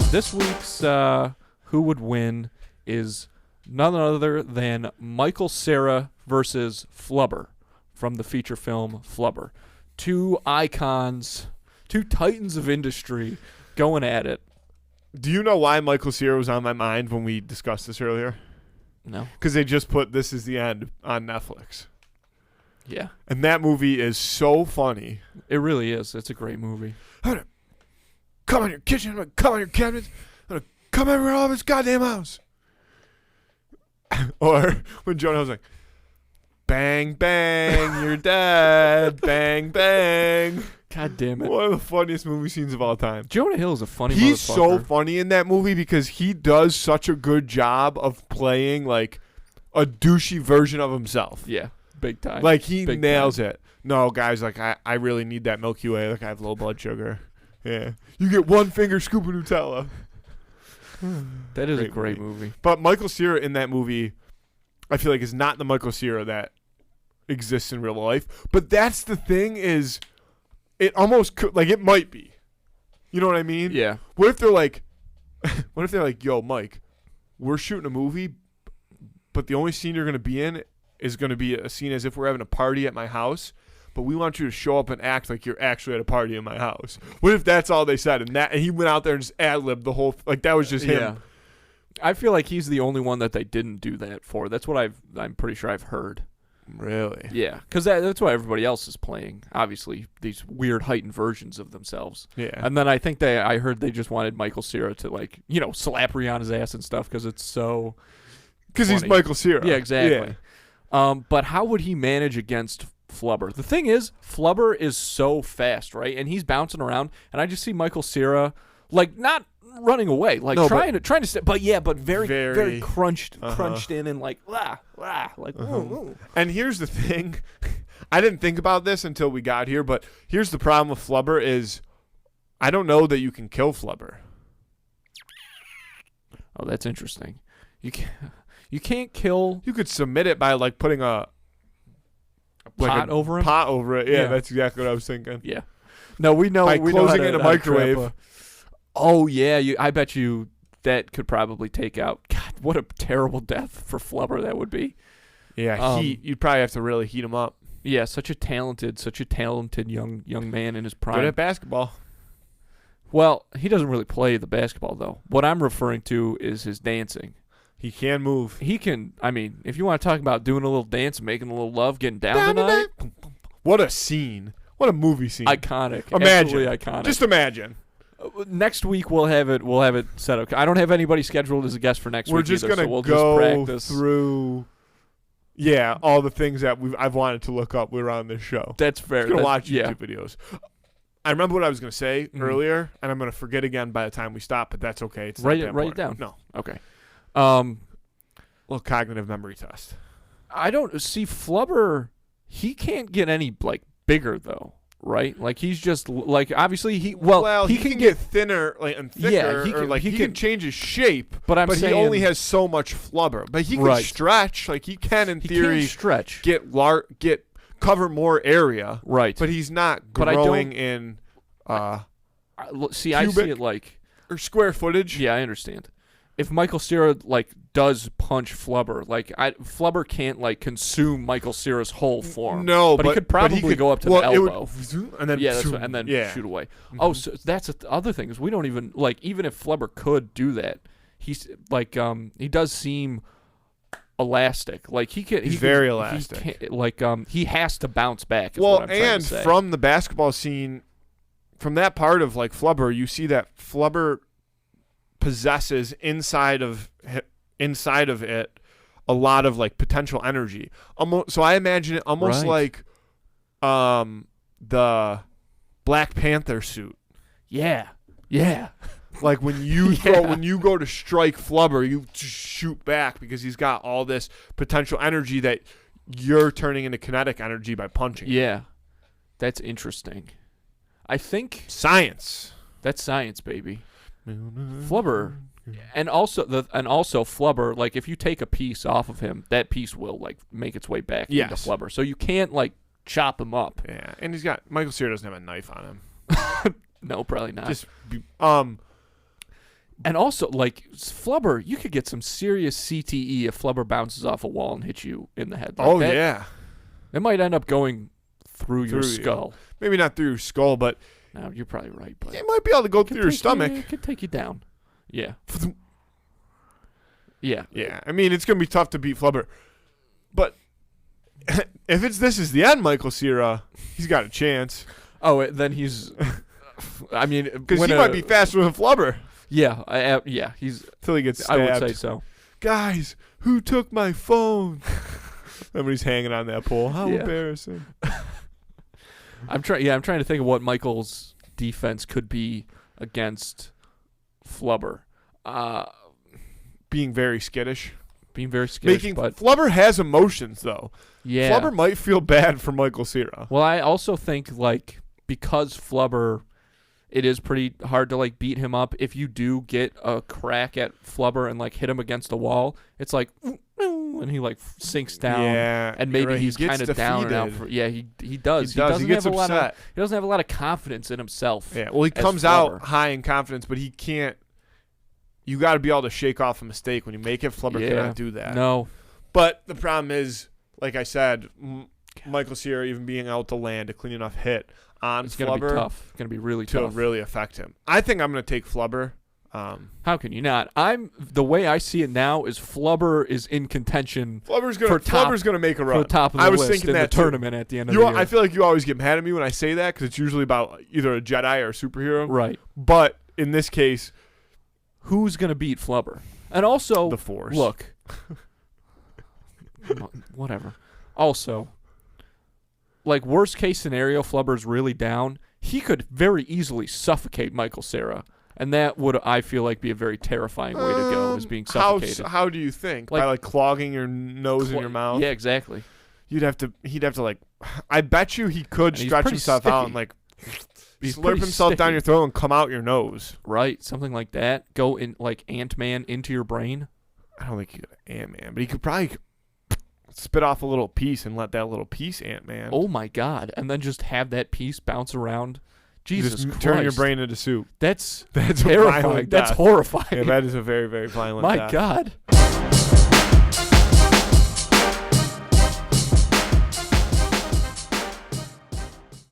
This week's Who Would Win is none other than Michael Cera versus Flubber from the feature film Flubber. Two icons, two titans of industry going at it. Do you know why Michael Cera was on my mind when we discussed this earlier? No. Because they just put This Is the End on Netflix. Yeah. And that movie is so funny. It really is. It's a great movie. Come on your kitchen, I'm gonna come on your cabinets, I'm gonna come everywhere all of this goddamn house. Or when Jonah was like, bang, bang, you're dead, bang, bang. God damn it. One of the funniest movie scenes of all time. Jonah Hill is a funny He's motherfucker. so funny in that movie because he does such a good job of playing like a douchey version of himself. Yeah, big time. Like he Big nails time. it. No, guys, like I really need that Milky Way. Like I have low blood sugar. Yeah. You get one finger scoop of Nutella. That is a great movie. But Michael Cera in that movie, I feel like is not the Michael Cera that exists in real life. But that's the thing is, it almost could, like it might be. You know what I mean? Yeah. What if they're like, yo, Mike, we're shooting a movie, but the only scene you're going to be in is going to be a scene as if we're having a party at my house, but we want you to show up and act like you're actually at a party in my house. What if that's all they said? And he went out there and just ad-libbed the whole, like that was just him. Yeah. I feel like he's the only one that they didn't do that for. That's what I'm pretty sure I've heard. Really? Yeah, because that's why everybody else is playing. Obviously, these weird heightened versions of themselves. Yeah. And then I think I heard they just wanted Michael Cera to like slap Rihanna's ass and stuff because it's so. Because he's Michael Cera. Yeah, exactly. Yeah. But how would he manage against Flubber? The thing is, Flubber is so fast, right? And he's bouncing around, and I just see Michael Cera like not running away, like trying to stay, but very crunched in and like ooh. And here's the thing, I didn't think about this until we got here, but here's the problem with Flubber is I don't know that you can kill Flubber. Oh, that's interesting. You can't kill. You could submit it by like putting a pot over him. Pot over it. Yeah, that's exactly what I was thinking. Yeah. No, we know. By closing it in a microwave. Oh yeah, I bet you that could probably take out. God, what a terrible death for Flubber that would be. Yeah, you'd probably have to really heat him up. Yeah, such a talented young man in his prime. Good at basketball. Well, he doesn't really play the basketball though. What I'm referring to is his dancing. He can move. He can. I mean, if you want to talk about doing a little dance, making a little love, getting down tonight. What a scene! What a movie scene! Iconic. Imagine. Absolutely iconic. Just imagine. Next week we'll have it set up. I don't have anybody scheduled as a guest for next week. We're just either, gonna so we'll go just practice through. Yeah, all the things that I've wanted to look up. We're on this show. That's fair. I'm gonna watch YouTube videos. I remember what I was gonna say earlier, and I'm gonna forget again by the time we stop. But that's okay. It's write it down. No. Okay. Little cognitive memory test. I don't see Flubber. He can't get any like bigger though, right? Like he's just like obviously he can get thinner and thicker. Yeah, he can change his shape. But he only has so much Flubber. But he can stretch. Like he can in theory stretch. Get cover more area. Right. But he's not growing in. I see it like or square footage. Yeah, I understand. If Michael Cera like does punch Flubber, like Flubber can't like consume Michael Cera's whole form. No, but he could probably go up to the elbow and then shoot away. Mm-hmm. Oh, so that's the other thing is we don't even like even if Flubber could do that, he's like he does seem elastic. Like he's very elastic. He has to bounce back. And from the basketball scene, from that part of like Flubber, you see that Flubber possesses inside of it a lot of like potential energy. So I imagine it almost like the Black Panther suit. Yeah. Like when you go to strike Flubber, you just shoot back because he's got all this potential energy that you're turning into kinetic energy by punching. Yeah. That's interesting. I think science. That's science, baby. Flubber, and also Flubber. Like if you take a piece off of him, that piece will like make its way back into Flubber. So you can't like chop him up. Yeah, and Michael Cera doesn't have a knife on him. No, probably not. And also, like, Flubber, you could get some serious CTE if Flubber bounces off a wall and hits you in the head. Like yeah. It might end up going through your skull. Maybe not through your skull, but... No, you're probably right. But it might be able to go through your stomach. It could take you down. Yeah. Yeah. Yeah. I mean, it's going to be tough to beat Flubber. But if this is the end, Michael Cera, he's got a chance. Oh, then he's... I mean... Because he might be faster than Flubber. Yeah. Yeah. He's... Until he gets stabbed. I would say so. Guys, who took my phone? Somebody's hanging on that pole. How embarrassing. I'm trying to think of what Michael's defense could be against Flubber. Being very skittish. But Flubber has emotions, though. Yeah. Flubber might feel bad for Michael Cera. Well, I also think, like, because Flubber, it is pretty hard to, like, beat him up. If you do get a crack at Flubber and, like, hit him against the wall, it's like, and he, like, sinks down. Yeah. And maybe right. he's kind of down and out. He does. He gets upset. He doesn't have a lot of confidence in himself. Yeah. Well, he comes out high in confidence, but he can't. You got to be able to shake off a mistake when you make it. Flubber cannot do that. No. But the problem is, like I said, Michael Cera even being able to land a clean enough hit on it's Flubber. It's going to be tough. It's going to be really tough. To really affect him. I think I'm going to take Flubber. How can you not? The way I see it now is Flubber is in contention. Flubber's going to make a run. For top of the list in the tournament at the end of the year. I feel like you always get mad at me when I say that because it's usually about either a Jedi or a superhero. Right. But in this case, who's going to beat Flubber? And also, the Force. Look. Whatever. Also, like, worst case scenario, Flubber's really down. He could very easily suffocate Michael Cera. And that would, I feel like, be a very terrifying way to go, is being suffocated. How do you think? By, like, clogging your nose and your mouth? Yeah, exactly. He'd have to, like, I bet you he could stretch himself out and, like, slurp himself down your throat and come out your nose. Right, something like that. Go in, like, Ant-Man into your brain. I don't think he could Ant-Man, but he could probably spit off a little piece and let that little piece Ant-Man. Oh, my God. And then just have that piece bounce around. Jesus Christ. Turn your brain into soup. That's terrifying. That's horrifying. Yeah, that is a very, very violent death. My God.